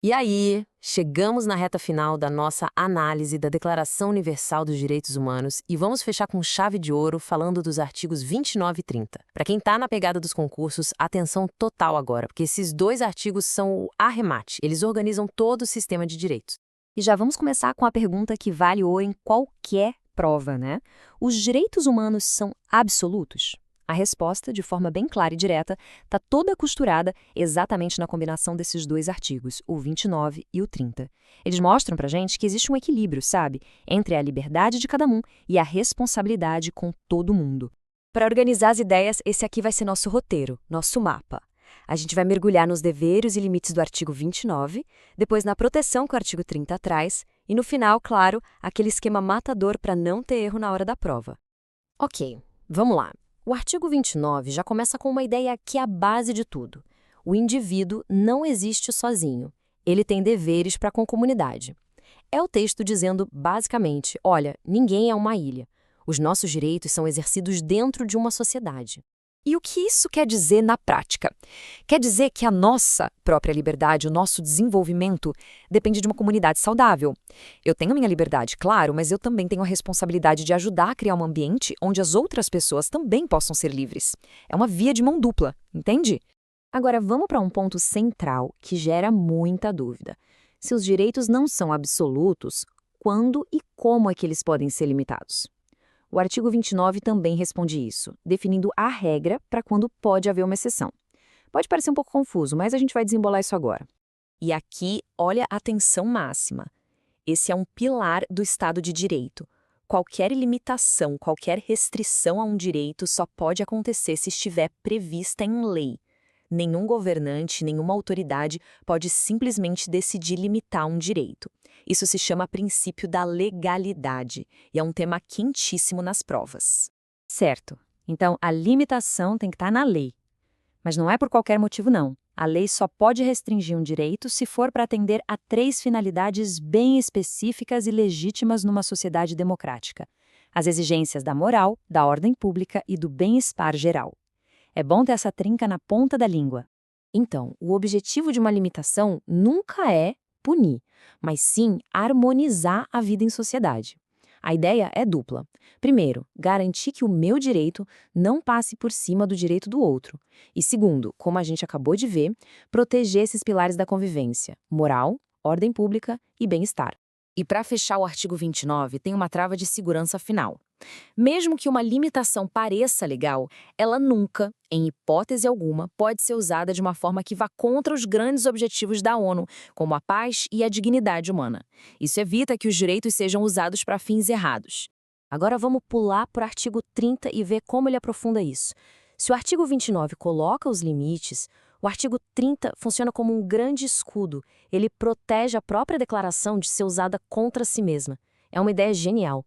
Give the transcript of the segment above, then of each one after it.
E aí, chegamos na reta final da nossa análise da Declaração Universal dos Direitos Humanos e vamos fechar com chave de ouro falando dos artigos 29 e 30. Para quem está na pegada dos concursos, atenção total agora, porque esses dois artigos são o arremate, eles organizam todo o sistema de direitos. E já vamos começar com a pergunta que vale ouro em qualquer prova, né? Os direitos humanos são absolutos? A resposta, de forma bem clara e direta, está toda costurada exatamente na combinação desses dois artigos, o 29 e o 30. Eles mostram pra gente que existe um equilíbrio, sabe, entre a liberdade de cada um e a responsabilidade com todo mundo. Para organizar as ideias, esse aqui vai ser nosso roteiro, nosso mapa. A gente vai mergulhar nos deveres e limites do artigo 29, depois na proteção que o artigo 30 traz, e no final, claro, aquele esquema matador para não ter erro na hora da prova. Ok, vamos lá. O artigo 29 já começa com uma ideia que é a base de tudo. O indivíduo não existe sozinho. Ele tem deveres para com a comunidade. É o texto dizendo, basicamente, olha, ninguém é uma ilha. Os nossos direitos são exercidos dentro de uma sociedade. E o que isso quer dizer na prática? Quer dizer que a nossa própria liberdade, o nosso desenvolvimento, depende de uma comunidade saudável. Eu tenho a minha liberdade, claro, mas eu também tenho a responsabilidade de ajudar a criar um ambiente onde as outras pessoas também possam ser livres. É uma via de mão dupla, entende? Agora, vamos para um ponto central que gera muita dúvida. Se os direitos não são absolutos, quando e como é que eles podem ser limitados? O artigo 29 também responde isso, definindo a regra para quando pode haver uma exceção. Pode parecer um pouco confuso, mas a gente vai desembolar isso agora. E aqui, olha a atenção máxima. Esse é um pilar do Estado de Direito. Qualquer limitação, qualquer restrição a um direito só pode acontecer se estiver prevista em lei. Nenhum governante, nenhuma autoridade pode simplesmente decidir limitar um direito. Isso se chama princípio da legalidade e é um tema quentíssimo nas provas. Certo. Então, a limitação tem que estar na lei. Mas não é por qualquer motivo, não. A lei só pode restringir um direito se for para atender a 3 finalidades bem específicas e legítimas numa sociedade democrática: as exigências da moral, da ordem pública e do bem-estar geral. É bom ter essa trinca na ponta da língua. Então, o objetivo de uma limitação nunca é punir, mas sim harmonizar a vida em sociedade. A ideia é dupla. Primeiro, garantir que o meu direito não passe por cima do direito do outro. E segundo, como a gente acabou de ver, proteger esses pilares da convivência: moral, ordem pública e bem-estar. E para fechar o artigo 29, tem uma trava de segurança final. Mesmo que uma limitação pareça legal, ela nunca, em hipótese alguma, pode ser usada de uma forma que vá contra os grandes objetivos da ONU, como a paz e a dignidade humana. Isso evita que os direitos sejam usados para fins errados. Agora vamos pular para o artigo 30 e ver como ele aprofunda isso. Se o artigo 29 coloca os limites, o artigo 30 funciona como um grande escudo. Ele protege a própria declaração de ser usada contra si mesma. É uma ideia genial.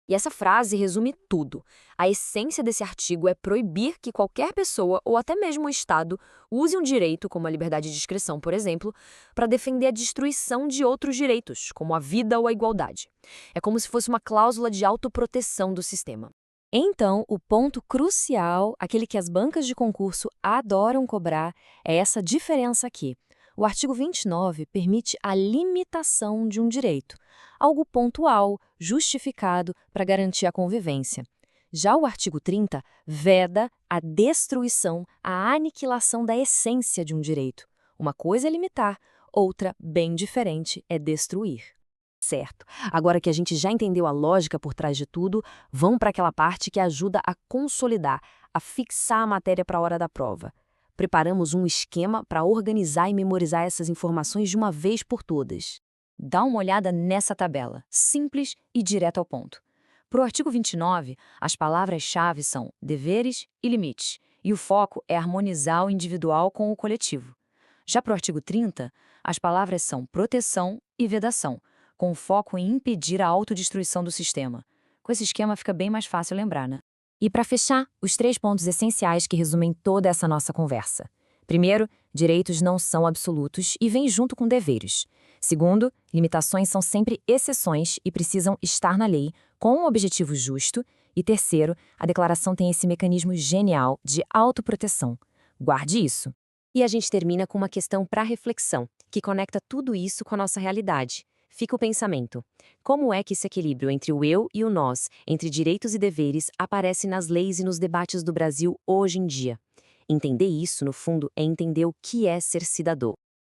E essa frase resume tudo. A essência desse artigo é proibir que qualquer pessoa, ou até mesmo o Estado, use um direito, como a liberdade de expressão, por exemplo, para defender a destruição de outros direitos, como a vida ou a igualdade. É como se fosse uma cláusula de autoproteção do sistema. Então, o ponto crucial, aquele que as bancas de concurso adoram cobrar, é essa diferença aqui. O artigo 29 permite a limitação de um direito, algo pontual, justificado para garantir a convivência. Já o artigo 30 veda a destruição, a aniquilação da essência de um direito. Uma coisa é limitar, outra, bem diferente, é destruir. Certo. Agora que a gente já entendeu a lógica por trás de tudo, vamos para aquela parte que ajuda a consolidar, a fixar a matéria para a hora da prova. Preparamos um esquema para organizar e memorizar essas informações de uma vez por todas. Dá uma olhada nessa tabela, simples e direto ao ponto. Para o artigo 29, as palavras-chave são deveres e limites, e o foco é harmonizar o individual com o coletivo. Já para o artigo 30, as palavras são proteção e vedação, com foco em impedir a autodestruição do sistema. Com esse esquema fica bem mais fácil lembrar, né? E para fechar, os 3 pontos essenciais que resumem toda essa nossa conversa. Primeiro, direitos não são absolutos e vêm junto com deveres. Segundo, limitações são sempre exceções e precisam estar na lei, com um objetivo justo. E terceiro, a declaração tem esse mecanismo genial de autoproteção. Guarde isso. E a gente termina com uma questão para reflexão. que conecta tudo isso com a nossa realidade. Fica o pensamento: como é que esse equilíbrio entre o eu e o nós, entre direitos e deveres, aparece nas leis e nos debates do Brasil hoje em dia? Entender isso, no fundo, é entender o que é ser cidadão.